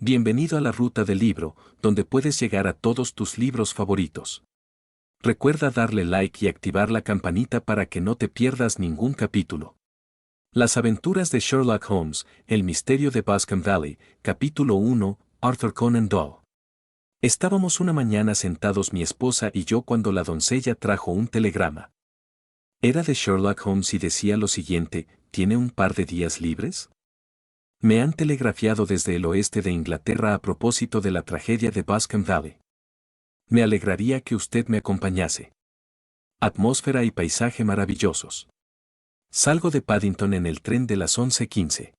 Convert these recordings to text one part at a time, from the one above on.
Bienvenido a la ruta del libro, donde puedes llegar a todos tus libros favoritos. Recuerda darle like y activar la campanita para que no te pierdas ningún capítulo. Las aventuras de Sherlock Holmes, El misterio de Bascom Valley, capítulo 1, Arthur Conan Doyle. Estábamos una mañana sentados mi esposa y yo cuando la doncella trajo un telegrama. Era de Sherlock Holmes y decía lo siguiente: ¿tiene un par de días libres? Me han telegrafiado desde el oeste de Inglaterra a propósito de la tragedia de Bascom Valley. Me alegraría que usted me acompañase. Atmósfera y paisaje maravillosos. Salgo de Paddington en el tren de las 11:15.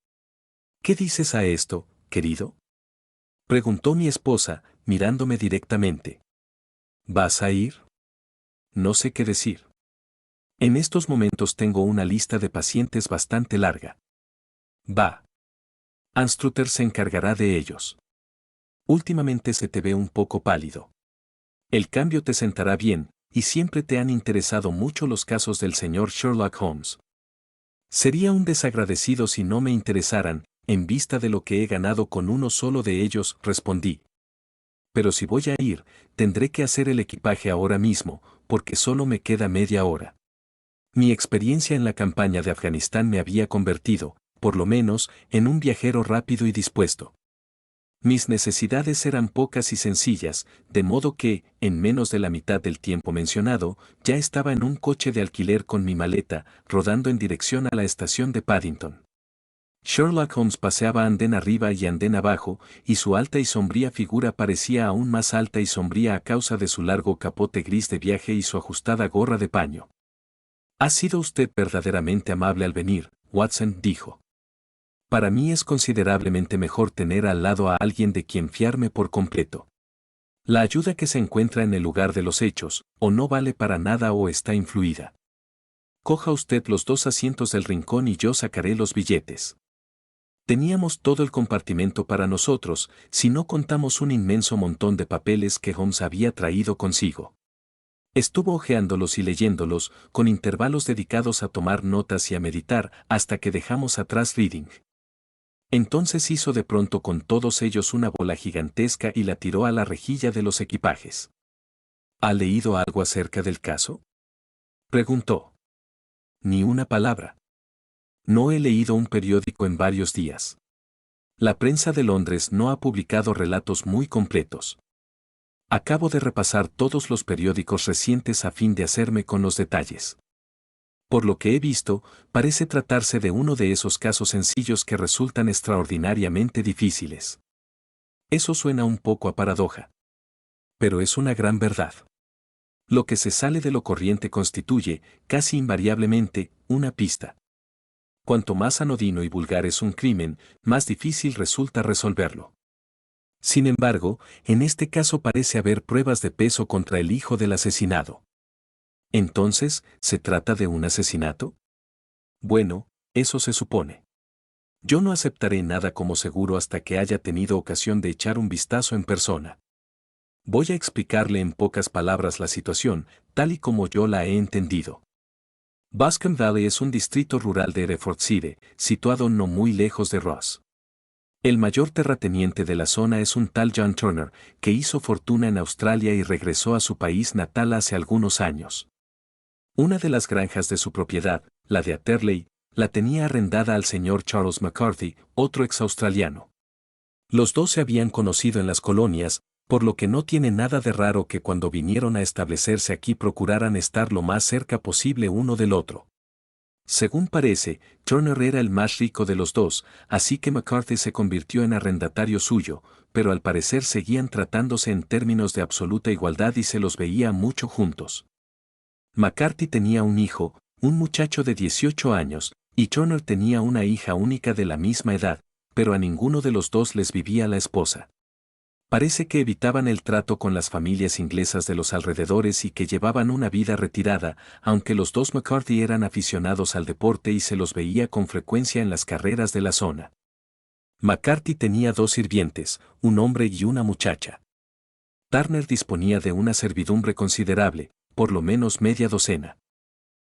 ¿Qué dices a esto, querido?, preguntó mi esposa, mirándome directamente. ¿Vas a ir? No sé qué decir. En estos momentos tengo una lista de pacientes bastante larga. Va. Anstruther se encargará de ellos. Últimamente se te ve un poco pálido. El cambio te sentará bien, y siempre te han interesado mucho los casos del señor Sherlock Holmes. Sería un desagradecido si no me interesaran, en vista de lo que he ganado con uno solo de ellos, respondí. Pero si voy a ir, tendré que hacer el equipaje ahora mismo, porque solo me queda media hora. Mi experiencia en la campaña de Afganistán me había convertido, por lo menos, en un viajero rápido y dispuesto. Mis necesidades eran pocas y sencillas, de modo que, en menos de la mitad del tiempo mencionado, ya estaba en un coche de alquiler con mi maleta, rodando en dirección a la estación de Paddington. Sherlock Holmes paseaba andén arriba y andén abajo, y su alta y sombría figura parecía aún más alta y sombría a causa de su largo capote gris de viaje y su ajustada gorra de paño. «Ha sido usted verdaderamente amable al venir», Watson dijo. «Para mí es considerablemente mejor tener al lado a alguien de quien fiarme por completo. La ayuda que se encuentra en el lugar de los hechos, o no vale para nada o está influida. Coja usted los 2 asientos del rincón y yo sacaré los billetes». Teníamos todo el compartimento para nosotros, si no contamos un inmenso montón de papeles que Holmes había traído consigo. Estuvo hojeándolos y leyéndolos, con intervalos dedicados a tomar notas y a meditar, hasta que dejamos atrás Reading. Entonces hizo de pronto con todos ellos una bola gigantesca y la tiró a la rejilla de los equipajes. ¿Ha leído algo acerca del caso?, preguntó. Ni una palabra. No he leído un periódico en varios días. La prensa de Londres no ha publicado relatos muy completos. Acabo de repasar todos los periódicos recientes a fin de hacerme con los detalles. Por lo que he visto, parece tratarse de uno de esos casos sencillos que resultan extraordinariamente difíciles. Eso suena un poco a paradoja. Pero es una gran verdad. Lo que se sale de lo corriente constituye, casi invariablemente, una pista. Cuanto más anodino y vulgar es un crimen, más difícil resulta resolverlo. Sin embargo, en este caso parece haber pruebas de peso contra el hijo del asesinado. Entonces, ¿se trata de un asesinato? Bueno, eso se supone. Yo no aceptaré nada como seguro hasta que haya tenido ocasión de echar un vistazo en persona. Voy a explicarle en pocas palabras la situación, tal y como yo la he entendido. Bascom Valley es un distrito rural de Herefordshire, situado no muy lejos de Ross. El mayor terrateniente de la zona es un tal John Turner, que hizo fortuna en Australia y regresó a su país natal hace algunos años. Una de las granjas de su propiedad, la de Atterley, la tenía arrendada al señor Charles McCarthy, otro ex-australiano. Los dos se habían conocido en las colonias, por lo que no tiene nada de raro que cuando vinieron a establecerse aquí procuraran estar lo más cerca posible uno del otro. Según parece, Turner era el más rico de los dos, así que McCarthy se convirtió en arrendatario suyo, pero al parecer seguían tratándose en términos de absoluta igualdad y se los veía mucho juntos. McCarthy tenía un hijo, un muchacho de 18 años, y Turner tenía una hija única de la misma edad, pero a ninguno de los dos les vivía la esposa. Parece que evitaban el trato con las familias inglesas de los alrededores y que llevaban una vida retirada, aunque los dos McCarthy eran aficionados al deporte y se los veía con frecuencia en las carreras de la zona. McCarthy tenía 2 sirvientes, un hombre y una muchacha. Turner disponía de una servidumbre considerable, por lo menos media docena.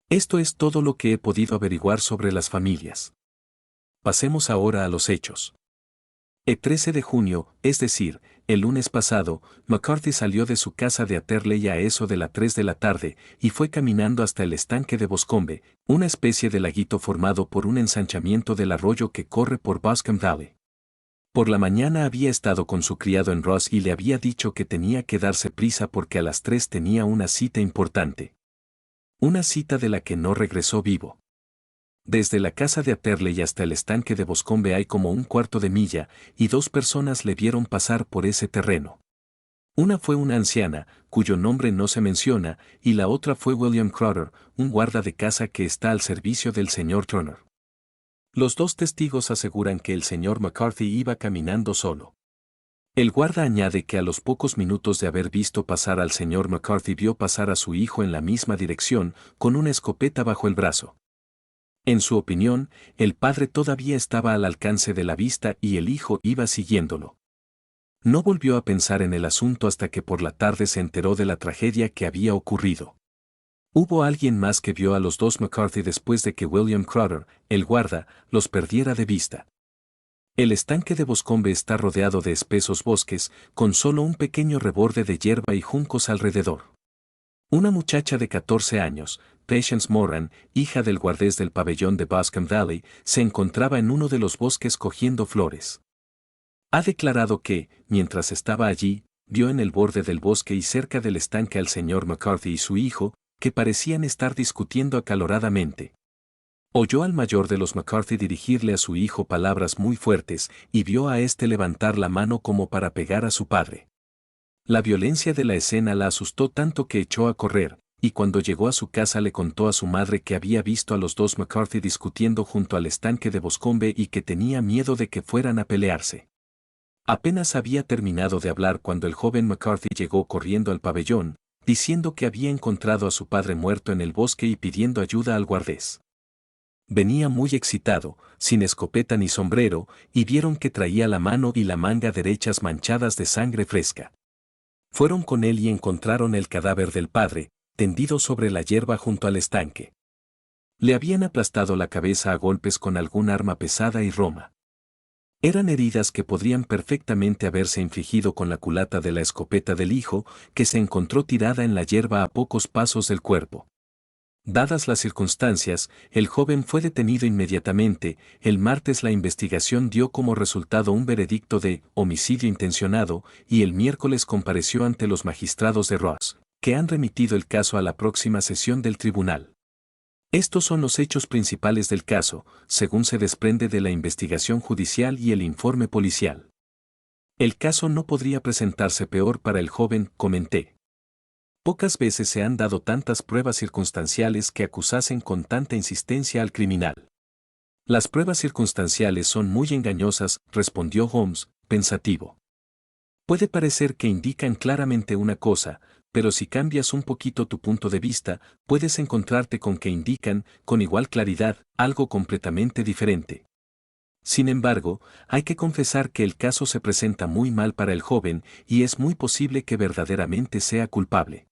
Esto es todo lo que he podido averiguar sobre las familias. Pasemos ahora a los hechos. El 13 de junio, es decir, el lunes pasado, McCarthy salió de su casa de Atherley a eso de las 3 de la tarde y fue caminando hasta el estanque de Boscombe, una especie de laguito formado por un ensanchamiento del arroyo que corre por Boscombe Valley. Por la mañana había estado con su criado en Ross y le había dicho que tenía que darse prisa porque a las 3 tenía una cita importante. Una cita de la que no regresó vivo. Desde la casa de Atherley hasta el estanque de Boscombe hay como un cuarto de milla, y 2 personas le vieron pasar por ese terreno. Una fue una anciana, cuyo nombre no se menciona, y la otra fue William Crowder, un guarda de casa que está al servicio del señor Turner. Los 2 testigos aseguran que el señor McCarthy iba caminando solo. El guarda añade que a los pocos minutos de haber visto pasar al señor McCarthy vio pasar a su hijo en la misma dirección, con una escopeta bajo el brazo. En su opinión, el padre todavía estaba al alcance de la vista y el hijo iba siguiéndolo. No volvió a pensar en el asunto hasta que por la tarde se enteró de la tragedia que había ocurrido. Hubo alguien más que vio a los 2 McCarthy después de que William Crowder, el guarda, los perdiera de vista. El estanque de Boscombe está rodeado de espesos bosques, con solo un pequeño reborde de hierba y juncos alrededor. Una muchacha de 14 años, Patience Moran, hija del guardés del pabellón de Boscombe Valley, se encontraba en uno de los bosques cogiendo flores. Ha declarado que, mientras estaba allí, vio en el borde del bosque y cerca del estanque al señor McCarthy y su hijo, que parecían estar discutiendo acaloradamente. Oyó al mayor de los McCarthy dirigirle a su hijo palabras muy fuertes y vio a éste levantar la mano como para pegar a su padre. La violencia de la escena la asustó tanto que echó a correr, y cuando llegó a su casa le contó a su madre que había visto a los 2 McCarthy discutiendo junto al estanque de Boscombe y que tenía miedo de que fueran a pelearse. Apenas había terminado de hablar cuando el joven McCarthy llegó corriendo al pabellón, diciendo que había encontrado a su padre muerto en el bosque y pidiendo ayuda al guardés. Venía muy excitado, sin escopeta ni sombrero, y vieron que traía la mano y la manga derechas manchadas de sangre fresca. Fueron con él y encontraron el cadáver del padre, tendido sobre la hierba junto al estanque. Le habían aplastado la cabeza a golpes con algún arma pesada y roma. Eran heridas que podrían perfectamente haberse infligido con la culata de la escopeta del hijo, que se encontró tirada en la hierba a pocos pasos del cuerpo. Dadas las circunstancias, el joven fue detenido inmediatamente. El martes la investigación dio como resultado un veredicto de homicidio intencionado y el miércoles compareció ante los magistrados de Ross, que han remitido el caso a la próxima sesión del tribunal. Estos son los hechos principales del caso, según se desprende de la investigación judicial y el informe policial. El caso no podría presentarse peor para el joven, comenté. Pocas veces se han dado tantas pruebas circunstanciales que acusasen con tanta insistencia al criminal. Las pruebas circunstanciales son muy engañosas, respondió Holmes, pensativo. Puede parecer que indican claramente una cosa, pero si cambias un poquito tu punto de vista, puedes encontrarte con que indican, con igual claridad, algo completamente diferente. Sin embargo, hay que confesar que el caso se presenta muy mal para el joven y es muy posible que verdaderamente sea culpable.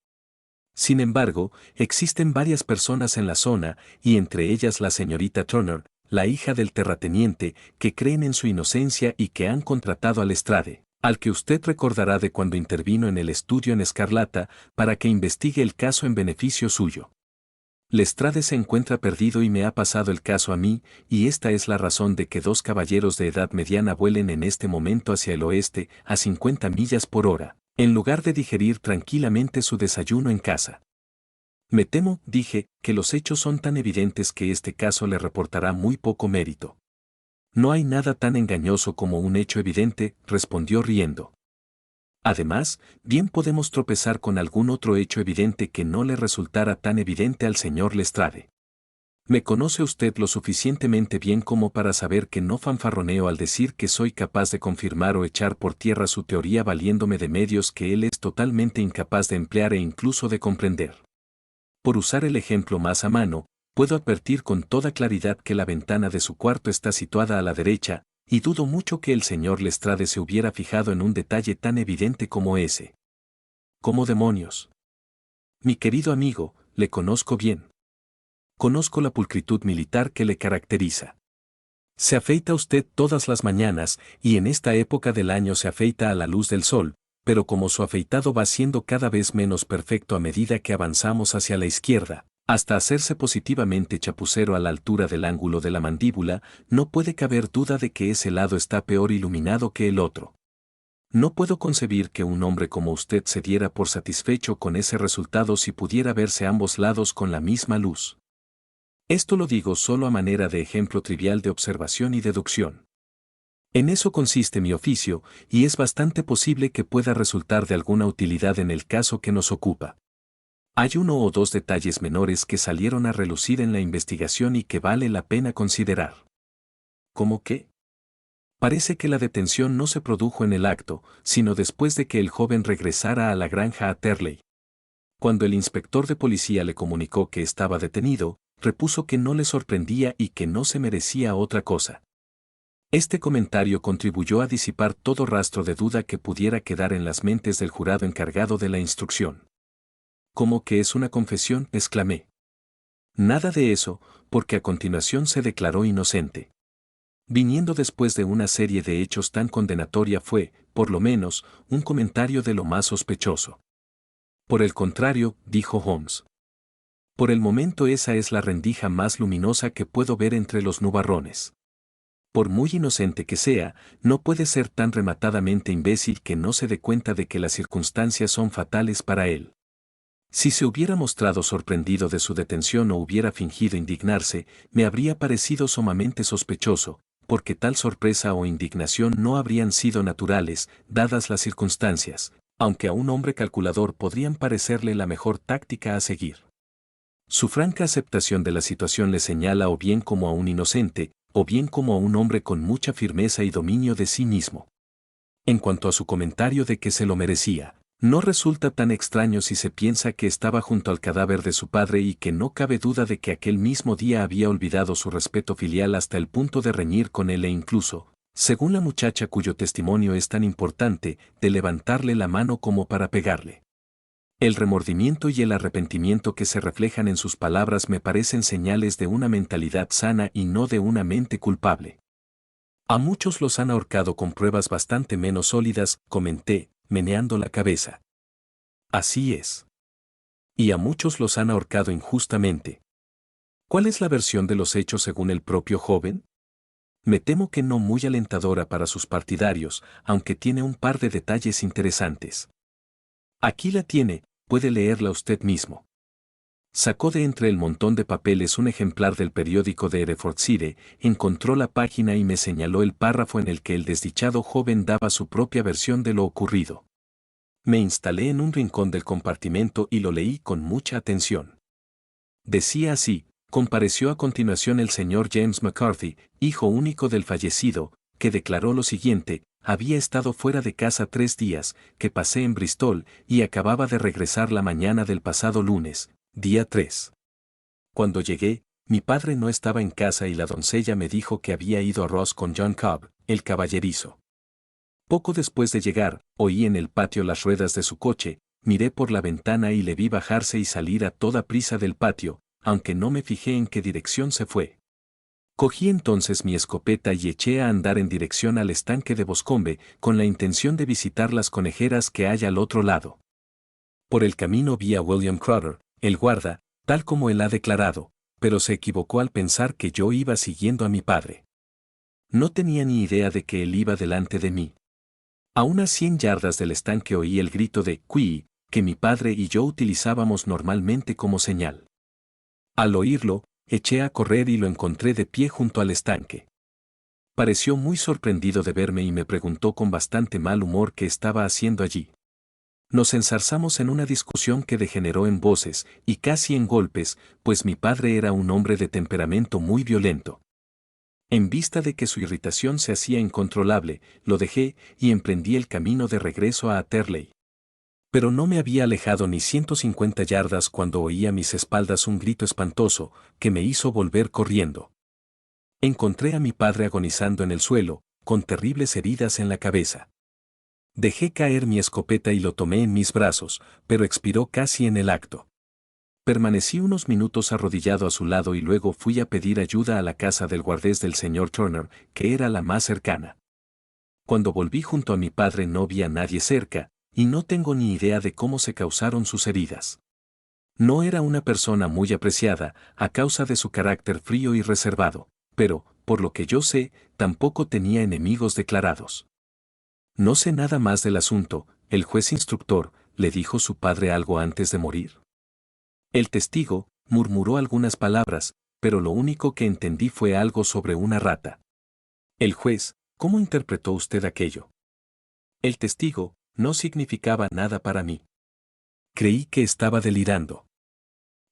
Sin embargo, existen varias personas en la zona, y entre ellas la señorita Turner, la hija del terrateniente, que creen en su inocencia y que han contratado a Lestrade, al que usted recordará de cuando intervino en el estudio en Escarlata, para que investigue el caso en beneficio suyo. Lestrade se encuentra perdido y me ha pasado el caso a mí, y esta es la razón de que 2 caballeros de edad mediana vuelen en este momento hacia el oeste, a 50 millas por hora, en lugar de digerir tranquilamente su desayuno en casa. Me temo, dije, que los hechos son tan evidentes que este caso le reportará muy poco mérito. No hay nada tan engañoso como un hecho evidente, respondió riendo. Además, bien podemos tropezar con algún otro hecho evidente que no le resultara tan evidente al señor Lestrade. Me conoce usted lo suficientemente bien como para saber que no fanfarroneo al decir que soy capaz de confirmar o echar por tierra su teoría valiéndome de medios que él es totalmente incapaz de emplear e incluso de comprender. Por usar el ejemplo más a mano, puedo advertir con toda claridad que la ventana de su cuarto está situada a la derecha, y dudo mucho que el señor Lestrade se hubiera fijado en un detalle tan evidente como ese. ¿Cómo demonios? Mi querido amigo, le conozco bien. Conozco la pulcritud militar que le caracteriza. Se afeita usted todas las mañanas, y en esta época del año se afeita a la luz del sol, pero como su afeitado va siendo cada vez menos perfecto a medida que avanzamos hacia la izquierda, hasta hacerse positivamente chapucero a la altura del ángulo de la mandíbula, no puede caber duda de que ese lado está peor iluminado que el otro. No puedo concebir que un hombre como usted se diera por satisfecho con ese resultado si pudiera verse ambos lados con la misma luz. Esto lo digo solo a manera de ejemplo trivial de observación y deducción. En eso consiste mi oficio, y es bastante posible que pueda resultar de alguna utilidad en el caso que nos ocupa. Hay uno o dos detalles menores que salieron a relucir en la investigación y que vale la pena considerar. ¿Cómo qué? Parece que la detención no se produjo en el acto, sino después de que el joven regresara a la granja a Terley. Cuando el inspector de policía le comunicó que estaba detenido, repuso que no le sorprendía y que no se merecía otra cosa. Este comentario contribuyó a disipar todo rastro de duda que pudiera quedar en las mentes del jurado encargado de la instrucción. ¿Cómo que es una confesión?, exclamé. Nada de eso, porque a continuación se declaró inocente. Viniendo después de una serie de hechos tan condenatoria fue, por lo menos, un comentario de lo más sospechoso. Por el contrario, dijo Holmes. Por el momento esa es la rendija más luminosa que puedo ver entre los nubarrones. Por muy inocente que sea, no puede ser tan rematadamente imbécil que no se dé cuenta de que las circunstancias son fatales para él. Si se hubiera mostrado sorprendido de su detención o hubiera fingido indignarse, me habría parecido sumamente sospechoso, porque tal sorpresa o indignación no habrían sido naturales, dadas las circunstancias, aunque a un hombre calculador podrían parecerle la mejor táctica a seguir. Su franca aceptación de la situación le señala o bien como a un inocente, o bien como a un hombre con mucha firmeza y dominio de sí mismo. En cuanto a su comentario de que se lo merecía, no resulta tan extraño si se piensa que estaba junto al cadáver de su padre y que no cabe duda de que aquel mismo día había olvidado su respeto filial hasta el punto de reñir con él e incluso, según la muchacha cuyo testimonio es tan importante, de levantarle la mano como para pegarle. El remordimiento y el arrepentimiento que se reflejan en sus palabras me parecen señales de una mentalidad sana y no de una mente culpable. A muchos los han ahorcado con pruebas bastante menos sólidas, comenté, meneando la cabeza. Así es. Y a muchos los han ahorcado injustamente. ¿Cuál es la versión de los hechos según el propio joven? Me temo que no muy alentadora para sus partidarios, aunque tiene un par de detalles interesantes. Aquí la tiene, puede leerla usted mismo. Sacó de entre el montón de papeles un ejemplar del periódico de Herefordshire, encontró la página y me señaló el párrafo en el que el desdichado joven daba su propia versión de lo ocurrido. Me instalé en un rincón del compartimento y lo leí con mucha atención. Decía así: compareció a continuación el señor James McCarthy, hijo único del fallecido, que declaró lo siguiente: había estado fuera de casa 3 días, que pasé en Bristol, y acababa de regresar la mañana del pasado lunes, día 3. Cuando llegué, mi padre no estaba en casa y la doncella me dijo que había ido a Ross con John Cobb, el caballerizo. Poco después de llegar, oí en el patio las ruedas de su coche, miré por la ventana y le vi bajarse y salir a toda prisa del patio, aunque no me fijé en qué dirección se fue. Cogí entonces mi escopeta y eché a andar en dirección al estanque de Boscombe, con la intención de visitar las conejeras que hay al otro lado. Por el camino vi a William Crowther, el guarda, tal como él ha declarado, pero se equivocó al pensar que yo iba siguiendo a mi padre. No tenía ni idea de que él iba delante de mí. A unas 100 yardas del estanque oí el grito de «Qui», que mi padre y yo utilizábamos normalmente como señal. Al oírlo, eché a correr y lo encontré de pie junto al estanque. Pareció muy sorprendido de verme y me preguntó con bastante mal humor qué estaba haciendo allí. Nos enzarzamos en una discusión que degeneró en voces y casi en golpes, pues mi padre era un hombre de temperamento muy violento. En vista de que su irritación se hacía incontrolable, lo dejé y emprendí el camino de regreso a Atterley. Pero no me había alejado ni 150 yardas cuando oí a mis espaldas un grito espantoso, que me hizo volver corriendo. Encontré a mi padre agonizando en el suelo, con terribles heridas en la cabeza. Dejé caer mi escopeta y lo tomé en mis brazos, pero expiró casi en el acto. Permanecí unos minutos arrodillado a su lado y luego fui a pedir ayuda a la casa del guardés del señor Turner, que era la más cercana. Cuando volví junto a mi padre no vi a nadie cerca, y no tengo ni idea de cómo se causaron sus heridas. No era una persona muy apreciada, a causa de su carácter frío y reservado, pero, por lo que yo sé, tampoco tenía enemigos declarados. No sé nada más del asunto. El juez instructor, ¿le dijo su padre algo antes de morir? El testigo, murmuró algunas palabras, pero lo único que entendí fue algo sobre una rata. El juez, ¿cómo interpretó usted aquello? El testigo, no significaba nada para mí. Creí que estaba delirando.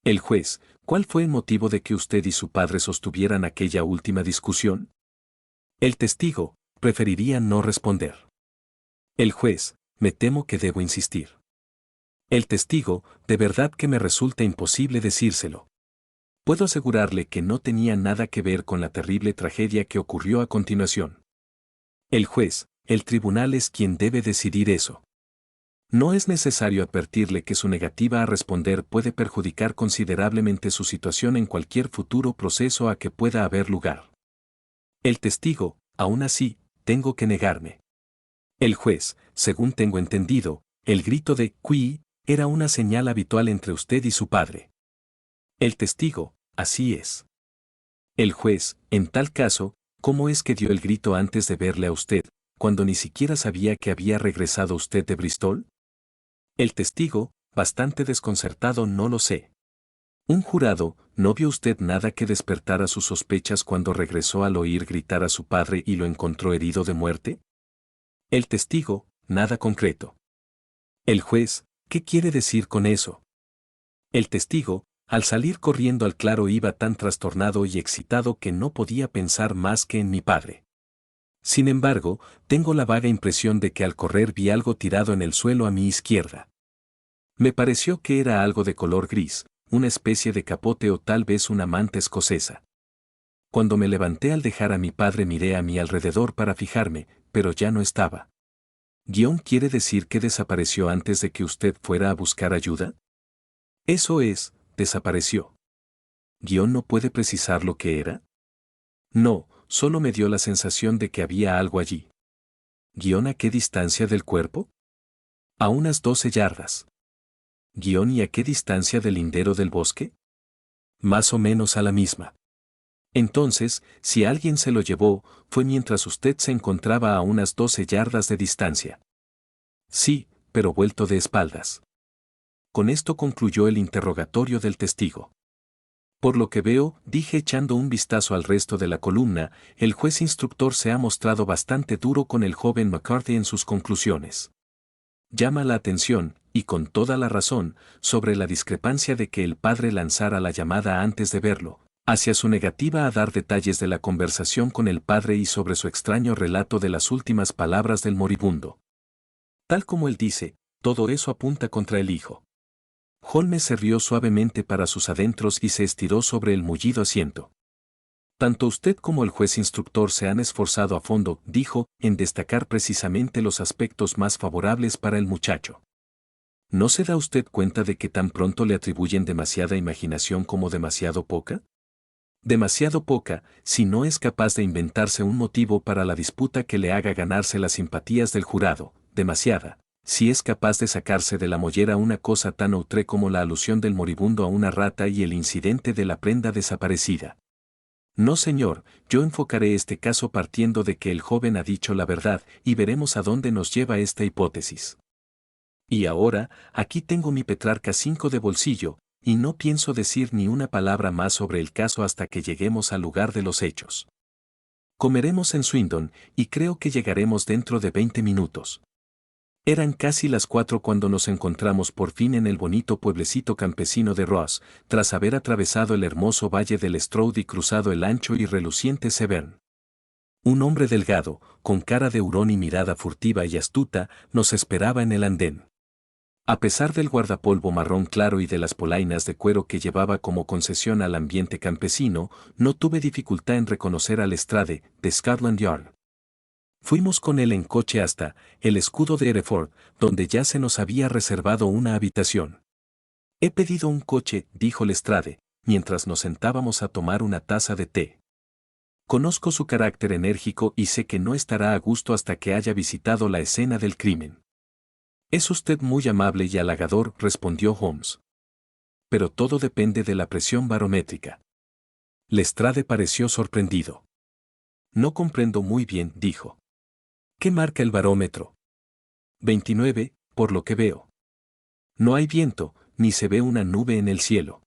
El juez, ¿cuál fue el motivo de que usted y su padre sostuvieran aquella última discusión? El testigo, preferiría no responder. El juez, me temo que debo insistir. El testigo, de verdad que me resulta imposible decírselo. Puedo asegurarle que no tenía nada que ver con la terrible tragedia que ocurrió a continuación. El juez, el tribunal es quien debe decidir eso. No es necesario advertirle que su negativa a responder puede perjudicar considerablemente su situación en cualquier futuro proceso a que pueda haber lugar. El testigo, aún así, tengo que negarme. El juez, según tengo entendido, el grito de «Qui» era una señal habitual entre usted y su padre. El testigo, así es. El juez, en tal caso, ¿cómo es que dio el grito antes de verle a usted, cuando ni siquiera sabía que había regresado usted de Bristol? El testigo, bastante desconcertado, no lo sé. Un jurado, ¿no vio usted nada que despertara sus sospechas cuando regresó al oír gritar a su padre y lo encontró herido de muerte? El testigo, nada concreto. El juez, ¿qué quiere decir con eso? El testigo, al salir corriendo al claro iba tan trastornado y excitado que no podía pensar más que en mi padre. Sin embargo, tengo la vaga impresión de que al correr vi algo tirado en el suelo a mi izquierda. Me pareció que era algo de color gris, una especie de capote o tal vez una manta escocesa. Cuando me levanté al dejar a mi padre miré a mi alrededor para fijarme, pero ya no estaba. ¿Quiere decir que desapareció antes de que usted fuera a buscar ayuda? Eso es, desapareció. ¿No puede precisar lo que era? No, solo me dio la sensación de que había algo allí. ¿A qué distancia del cuerpo? A unas 12 yardas. ¿Y a qué distancia del lindero del bosque? Más o menos a la misma. Entonces, si alguien se lo llevó, fue mientras usted se encontraba a unas 12 yardas de distancia. Sí, pero vuelto de espaldas. Con esto concluyó el interrogatorio del testigo. Por lo que veo, dije echando un vistazo al resto de la columna, el juez instructor se ha mostrado bastante duro con el joven McCarthy en sus conclusiones. Llama la atención, y con toda la razón, sobre la discrepancia de que el padre lanzara la llamada antes de verlo, hacia su negativa a dar detalles de la conversación con el padre y sobre su extraño relato de las últimas palabras del moribundo. Tal como él dice, todo eso apunta contra el hijo. Holmes se rió suavemente para sus adentros y se estiró sobre el mullido asiento. Tanto usted como el juez instructor se han esforzado a fondo, dijo, en destacar precisamente los aspectos más favorables para el muchacho. ¿No se da usted cuenta de que tan pronto le atribuyen demasiada imaginación como demasiado poca? Demasiado poca, si no es capaz de inventarse un motivo para la disputa que le haga ganarse las simpatías del jurado, demasiada, si es capaz de sacarse de la mollera una cosa tan outré como la alusión del moribundo a una rata y el incidente de la prenda desaparecida. No, señor, yo enfocaré este caso partiendo de que el joven ha dicho la verdad y veremos a dónde nos lleva esta hipótesis. Y ahora, aquí tengo mi Petrarca 5 de bolsillo, y no pienso decir ni una palabra más sobre el caso hasta que lleguemos al lugar de los hechos. Comeremos en Swindon, y creo que llegaremos dentro de 20 minutos. Eran casi las 4 cuando nos encontramos por fin en el bonito pueblecito campesino de Ross, tras haber atravesado el hermoso valle del Stroud y cruzado el ancho y reluciente Severn. Un hombre delgado, con cara de hurón y mirada furtiva y astuta, nos esperaba en el andén. A pesar del guardapolvo marrón claro y de las polainas de cuero que llevaba como concesión al ambiente campesino, no tuve dificultad en reconocer al Lestrade, de Scotland Yard. Fuimos con él en coche hasta el escudo de Hereford, donde ya se nos había reservado una habitación. He pedido un coche, dijo Lestrade, mientras nos sentábamos a tomar una taza de té. Conozco su carácter enérgico y sé que no estará a gusto hasta que haya visitado la escena del crimen. Es usted muy amable y halagador, respondió Holmes. Pero todo depende de la presión barométrica. Lestrade pareció sorprendido. No comprendo muy bien, dijo. ¿Qué marca el barómetro? 29, por lo que veo. No hay viento, ni se ve una nube en el cielo.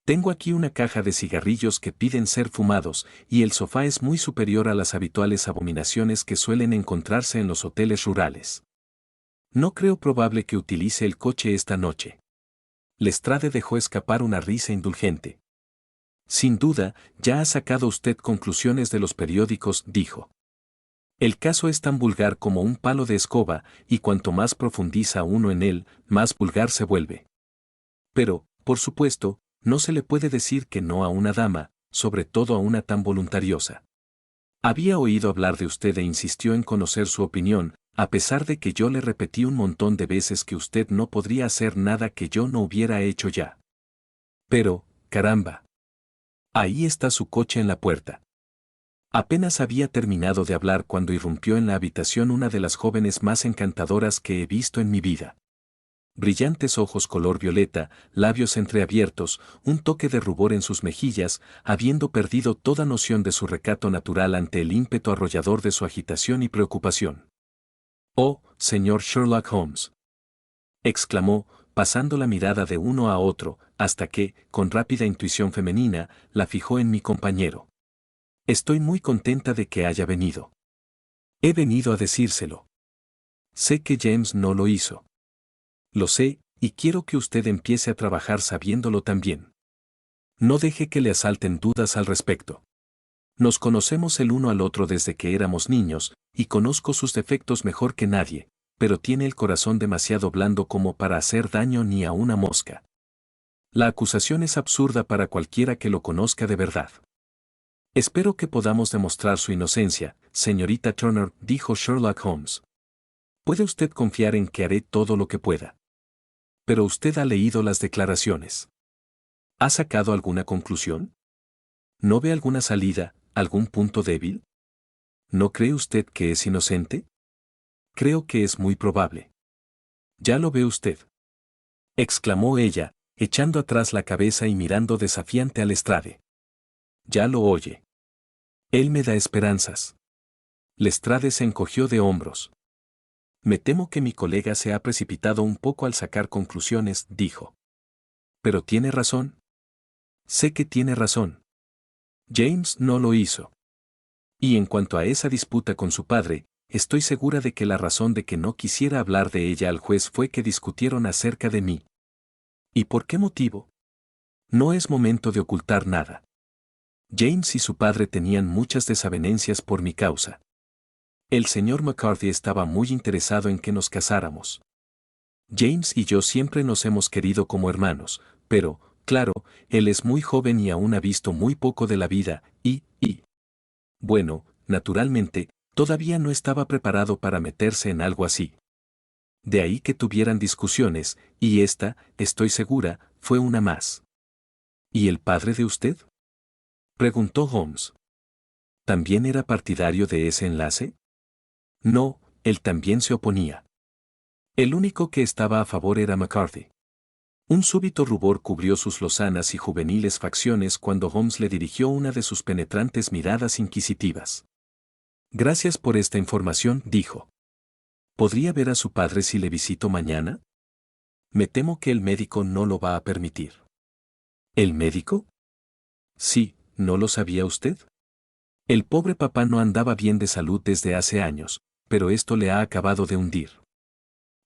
Tengo aquí una caja de cigarrillos que piden ser fumados, y el sofá es muy superior a las habituales abominaciones que suelen encontrarse en los hoteles rurales. No creo probable que utilice el coche esta noche. Lestrade dejó escapar una risa indulgente. Sin duda, ya ha sacado usted conclusiones de los periódicos, dijo. El caso es tan vulgar como un palo de escoba, y cuanto más profundiza uno en él, más vulgar se vuelve. Pero, por supuesto, no se le puede decir que no a una dama, sobre todo a una tan voluntariosa. Había oído hablar de usted e insistió en conocer su opinión, a pesar de que yo le repetí un montón de veces que usted no podría hacer nada que yo no hubiera hecho ya. Pero, caramba. Ahí está su coche en la puerta. Apenas había terminado de hablar cuando irrumpió en la habitación una de las jóvenes más encantadoras que he visto en mi vida. Brillantes ojos color violeta, labios entreabiertos, un toque de rubor en sus mejillas, habiendo perdido toda noción de su recato natural ante el ímpetu arrollador de su agitación y preocupación. «Oh, señor Sherlock Holmes», exclamó, pasando la mirada de uno a otro, hasta que, con rápida intuición femenina, la fijó en mi compañero. «Estoy muy contenta de que haya venido. He venido a decírselo. Sé que James no lo hizo. Lo sé, y quiero que usted empiece a trabajar sabiéndolo también. No deje que le asalten dudas al respecto. Nos conocemos el uno al otro desde que éramos niños, y conozco sus defectos mejor que nadie, pero tiene el corazón demasiado blando como para hacer daño ni a una mosca. La acusación es absurda para cualquiera que lo conozca de verdad. Espero que podamos demostrar su inocencia, señorita Turner, dijo Sherlock Holmes. Puede usted confiar en que haré todo lo que pueda. Pero usted ha leído las declaraciones. ¿Ha sacado alguna conclusión? ¿No ve alguna salida, algún punto débil? ¿No cree usted que es inocente? Creo que es muy probable. Ya lo ve usted, exclamó ella, echando atrás la cabeza y mirando desafiante al Lestrade. Ya lo oye. Él me da esperanzas. Lestrade se encogió de hombros. Me temo que mi colega se ha precipitado un poco al sacar conclusiones, dijo. Pero tiene razón. Sé que tiene razón. James no lo hizo. Y en cuanto a esa disputa con su padre, estoy segura de que la razón de que no quisiera hablar de ella al juez fue que discutieron acerca de mí. ¿Y por qué motivo? No es momento de ocultar nada. James y su padre tenían muchas desavenencias por mi causa. El señor McCarthy estaba muy interesado en que nos casáramos. James y yo siempre nos hemos querido como hermanos, pero, claro, él es muy joven y aún ha visto muy poco de la vida, bueno, naturalmente, todavía no estaba preparado para meterse en algo así. De ahí que tuvieran discusiones, y esta, estoy segura, fue una más. ¿Y el padre de usted?, preguntó Holmes. ¿También era partidario de ese enlace? No, él también se oponía. El único que estaba a favor era McCarthy. Un súbito rubor cubrió sus lozanas y juveniles facciones cuando Holmes le dirigió una de sus penetrantes miradas inquisitivas. Gracias por esta información, dijo. ¿Podría ver a su padre si le visito mañana? Me temo que el médico no lo va a permitir. ¿El médico? Sí, ¿no lo sabía usted? El pobre papá no andaba bien de salud desde hace años, pero esto le ha acabado de hundir.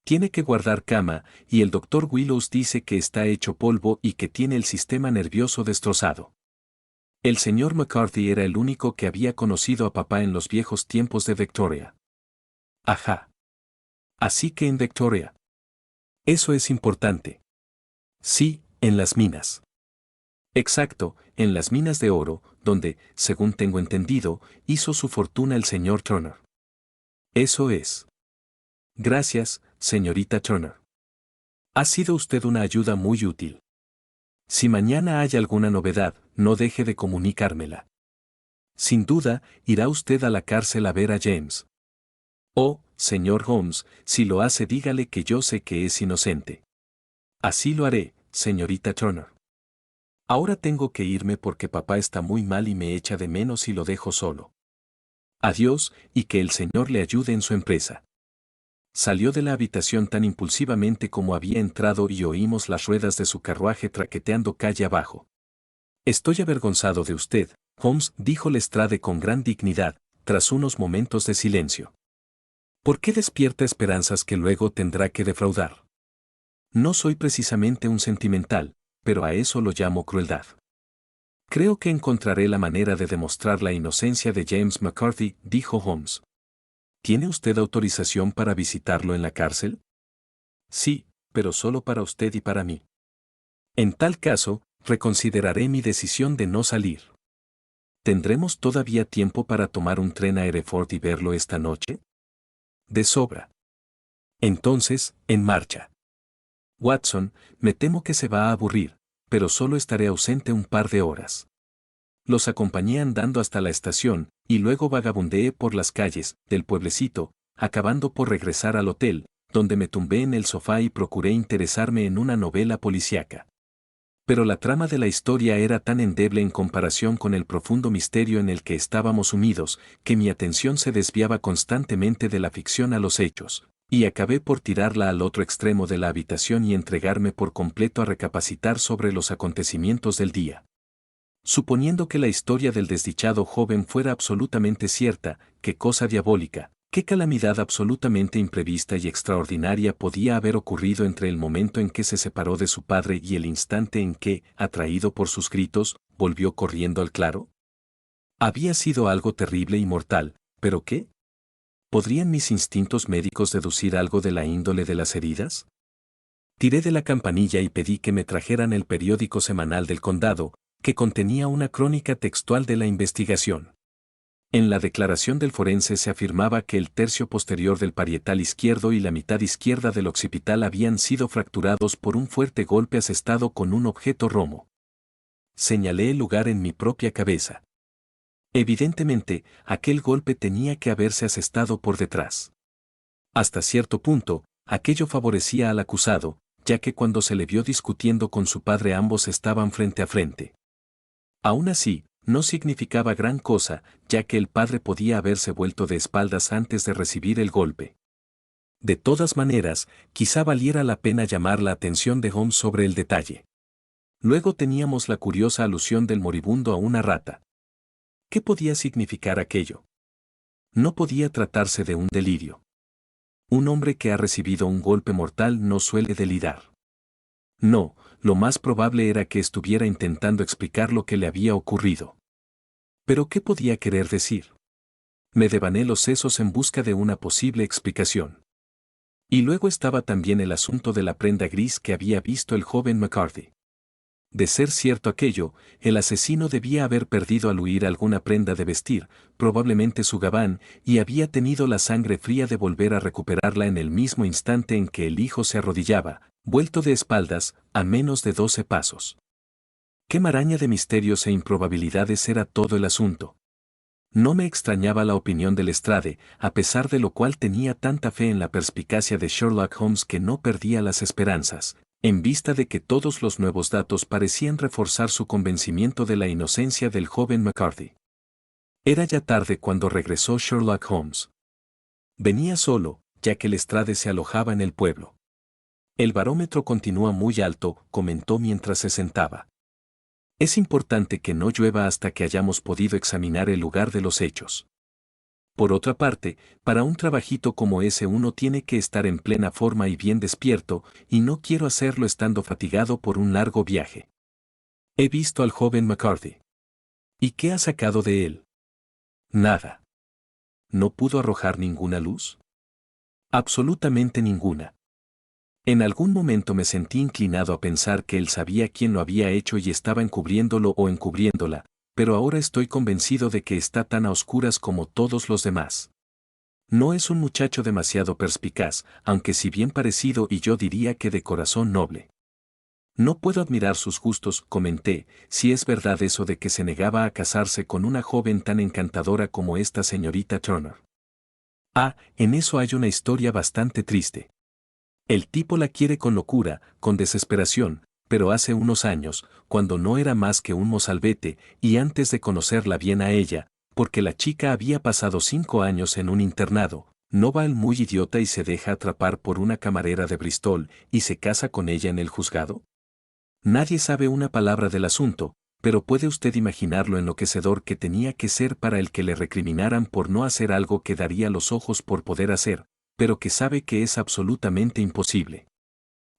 Tiene que guardar cama, y el doctor Willows dice que está hecho polvo y que tiene el sistema nervioso destrozado. El señor McCarthy era el único que había conocido a papá en los viejos tiempos de Victoria. Ajá. Así que en Victoria. Eso es importante. Sí, en las minas. Exacto, en las minas de oro, donde, según tengo entendido, hizo su fortuna el señor Turner. Eso es. Gracias, señorita Turner. Ha sido usted una ayuda muy útil. Si mañana hay alguna novedad, no deje de comunicármela. Sin duda, irá usted a la cárcel a ver a James. Oh, señor Holmes, si lo hace dígale que yo sé que es inocente. Así lo haré, señorita Turner. Ahora tengo que irme porque papá está muy mal y me echa de menos y lo dejo solo. Adiós, y que el Señor le ayude en su empresa. Salió de la habitación tan impulsivamente como había entrado y oímos las ruedas de su carruaje traqueteando calle abajo. Estoy avergonzado de usted, Holmes, dijo Lestrade con gran dignidad, tras unos momentos de silencio. ¿Por qué despierta esperanzas que luego tendrá que defraudar? No soy precisamente un sentimental, pero a eso lo llamo crueldad. Creo que encontraré la manera de demostrar la inocencia de James McCarthy, dijo Holmes. ¿Tiene usted autorización para visitarlo en la cárcel? Sí, pero solo para usted y para mí. En tal caso, reconsideraré mi decisión de no salir. ¿Tendremos todavía tiempo para tomar un tren a Hereford y verlo esta noche? De sobra. Entonces, en marcha. Watson, me temo que se va a aburrir, pero solo estaré ausente un par de horas. Los acompañé andando hasta la estación, y luego vagabundeé por las calles del pueblecito, acabando por regresar al hotel, donde me tumbé en el sofá y procuré interesarme en una novela policíaca. Pero la trama de la historia era tan endeble en comparación con el profundo misterio en el que estábamos sumidos, que mi atención se desviaba constantemente de la ficción a los hechos, y acabé por tirarla al otro extremo de la habitación y entregarme por completo a recapacitar sobre los acontecimientos del día. Suponiendo que la historia del desdichado joven fuera absolutamente cierta, qué cosa diabólica, qué calamidad absolutamente imprevista y extraordinaria podía haber ocurrido entre el momento en que se separó de su padre y el instante en que, atraído por sus gritos, volvió corriendo al claro. Había sido algo terrible y mortal, ¿pero qué? ¿Podrían mis instintos médicos deducir algo de la índole de las heridas? Tiré de la campanilla y pedí que me trajeran el periódico semanal del condado, que contenía una crónica textual de la investigación. En la declaración del forense se afirmaba que el tercio posterior del parietal izquierdo y la mitad izquierda del occipital habían sido fracturados por un fuerte golpe asestado con un objeto romo. Señalé el lugar en mi propia cabeza. Evidentemente, aquel golpe tenía que haberse asestado por detrás. Hasta cierto punto, aquello favorecía al acusado, ya que cuando se le vio discutiendo con su padre ambos estaban frente a frente. Aún así, no significaba gran cosa, ya que el padre podía haberse vuelto de espaldas antes de recibir el golpe. De todas maneras, quizá valiera la pena llamar la atención de Holmes sobre el detalle. Luego teníamos la curiosa alusión del moribundo a una rata. ¿Qué podía significar aquello? No podía tratarse de un delirio. Un hombre que ha recibido un golpe mortal no suele delirar. No, lo más probable era que estuviera intentando explicar lo que le había ocurrido. ¿Pero qué podía querer decir? Me devané los sesos en busca de una posible explicación. Y luego estaba también el asunto de la prenda gris que había visto el joven McCarthy. De ser cierto aquello, el asesino debía haber perdido al huir alguna prenda de vestir, probablemente su gabán, y había tenido la sangre fría de volver a recuperarla en el mismo instante en que el hijo se arrodillaba, vuelto de espaldas, a menos de 12 pasos. Qué maraña de misterios e improbabilidades era todo el asunto. No me extrañaba la opinión de Lestrade, a pesar de lo cual tenía tanta fe en la perspicacia de Sherlock Holmes que no perdía las esperanzas, en vista de que todos los nuevos datos parecían reforzar su convencimiento de la inocencia del joven McCarthy. Era ya tarde cuando regresó Sherlock Holmes. Venía solo, ya que Lestrade se alojaba en el pueblo. El barómetro continúa muy alto, comentó mientras se sentaba. Es importante que no llueva hasta que hayamos podido examinar el lugar de los hechos. Por otra parte, para un trabajito como ese uno tiene que estar en plena forma y bien despierto, y no quiero hacerlo estando fatigado por un largo viaje. He visto al joven McCarthy. ¿Y qué ha sacado de él? Nada. ¿No pudo arrojar ninguna luz? Absolutamente ninguna. En algún momento me sentí inclinado a pensar que él sabía quién lo había hecho y estaba encubriéndolo o encubriéndola, pero ahora estoy convencido de que está tan a oscuras como todos los demás. No es un muchacho demasiado perspicaz, aunque si bien parecido y yo diría que de corazón noble. No puedo admirar sus gustos, comenté, si es verdad eso de que se negaba a casarse con una joven tan encantadora como esta señorita Turner. Ah, en eso hay una historia bastante triste. El tipo la quiere con locura, con desesperación, pero hace unos años, cuando no era más que un mozalbete, y antes de conocerla bien a ella, porque la chica había pasado 5 años en un internado, no va el muy idiota y se deja atrapar por una camarera de Bristol y se casa con ella en el juzgado. Nadie sabe una palabra del asunto, pero puede usted imaginar lo enloquecedor que tenía que ser para el que le recriminaran por no hacer algo que daría los ojos por poder hacer, pero que sabe que es absolutamente imposible.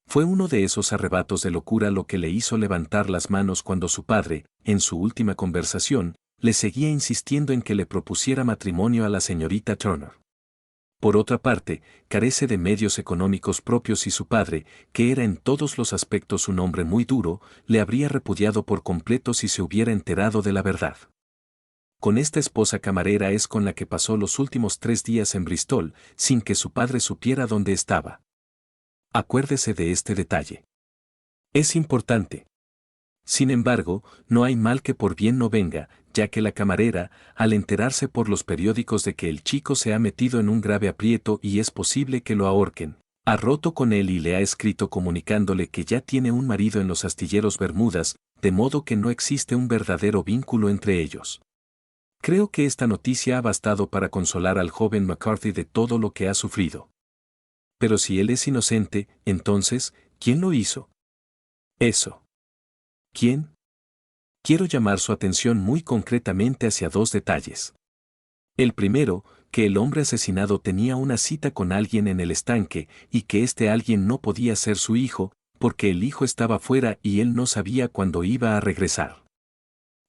Fue uno de esos arrebatos de locura lo que le hizo levantar las manos cuando su padre, en su última conversación, le seguía insistiendo en que le propusiera matrimonio a la señorita Turner. Por otra parte, carece de medios económicos propios y su padre, que era en todos los aspectos un hombre muy duro, le habría repudiado por completo si se hubiera enterado de la verdad. Con esta esposa camarera es con la que pasó los últimos 3 días en Bristol, sin que su padre supiera dónde estaba. Acuérdese de este detalle. Es importante. Sin embargo, no hay mal que por bien no venga, ya que la camarera, al enterarse por los periódicos de que el chico se ha metido en un grave aprieto y es posible que lo ahorquen, ha roto con él y le ha escrito comunicándole que ya tiene un marido en los astilleros Bermudas, de modo que no existe un verdadero vínculo entre ellos. Creo que esta noticia ha bastado para consolar al joven McCarthy de todo lo que ha sufrido. Pero si él es inocente, entonces, ¿quién lo hizo? Eso. ¿Quién? Quiero llamar su atención muy concretamente hacia 2 detalles. El primero, que el hombre asesinado tenía una cita con alguien en el estanque y que este alguien no podía ser su hijo, porque el hijo estaba fuera y él no sabía cuándo iba a regresar.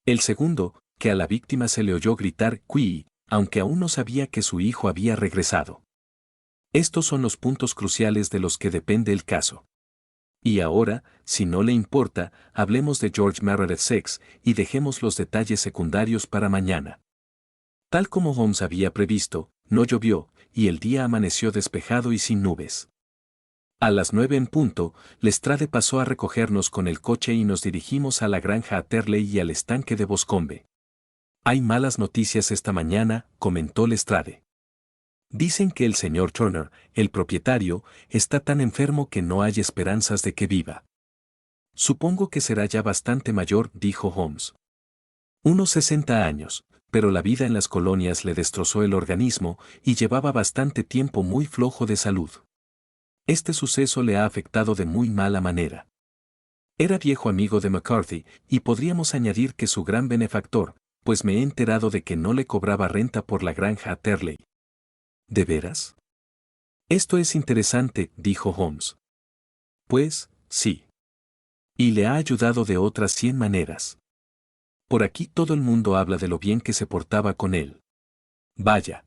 El segundo, que a la víctima se le oyó gritar «Qui», aunque aún no sabía que su hijo había regresado. Estos son los puntos cruciales de los que depende el caso. Y ahora, si no le importa, hablemos de George Meredith Sex y dejemos los detalles secundarios para mañana. Tal como Holmes había previsto, no llovió, y el día amaneció despejado y sin nubes. A las 9 en punto, Lestrade pasó a recogernos con el coche y nos dirigimos a la granja Atterley y al estanque de Boscombe. Hay malas noticias esta mañana, comentó Lestrade. Dicen que el señor Turner, el propietario, está tan enfermo que no hay esperanzas de que viva. Supongo que será ya bastante mayor, dijo Holmes. Unos 60 años, pero la vida en las colonias le destrozó el organismo y llevaba bastante tiempo muy flojo de salud. Este suceso le ha afectado de muy mala manera. Era viejo amigo de McCarthy, y podríamos añadir que su gran benefactor, pues me he enterado de que no le cobraba renta por la granja Atterley. ¿De veras? Esto es interesante, dijo Holmes. Pues, sí. Y le ha ayudado de otras 100 maneras. Por aquí todo el mundo habla de lo bien que se portaba con él. Vaya.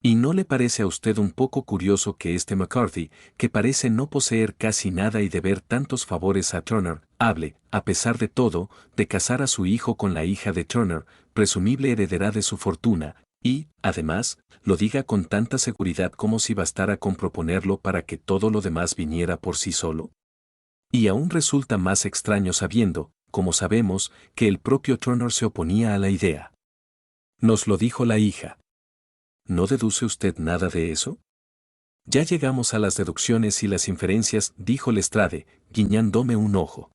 ¿Y no le parece a usted un poco curioso que este McCarthy, que parece no poseer casi nada y deber tantos favores a Turner, hable, a pesar de todo, de casar a su hijo con la hija de Turner, presumible heredera de su fortuna, y, además, lo diga con tanta seguridad como si bastara con proponerlo para que todo lo demás viniera por sí solo? Y aún resulta más extraño sabiendo, como sabemos, que el propio Turner se oponía a la idea. Nos lo dijo la hija. ¿No deduce usted nada de eso? Ya llegamos a las deducciones y las inferencias, dijo Lestrade, guiñándome un ojo.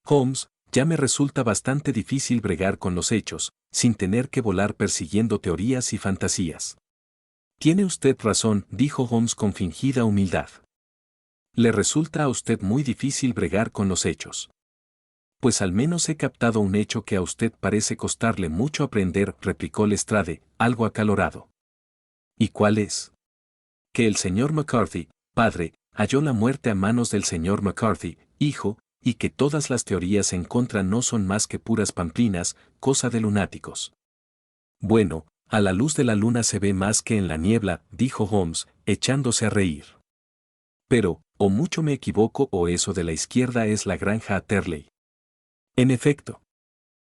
Holmes, ya me resulta bastante difícil bregar con los hechos, sin tener que volar persiguiendo teorías y fantasías. Tiene usted razón, dijo Holmes con fingida humildad. Le resulta a usted muy difícil bregar con los hechos. Pues al menos he captado un hecho que a usted parece costarle mucho aprender, replicó Lestrade, algo acalorado. ¿Y cuál es? Que el señor McCarthy, padre, halló la muerte a manos del señor McCarthy, hijo, y que todas las teorías en contra no son más que puras pamplinas, cosa de lunáticos. Bueno, a la luz de la luna se ve más que en la niebla, dijo Holmes, echándose a reír. Pero, o mucho me equivoco o eso de la izquierda es la granja Atterley. En efecto.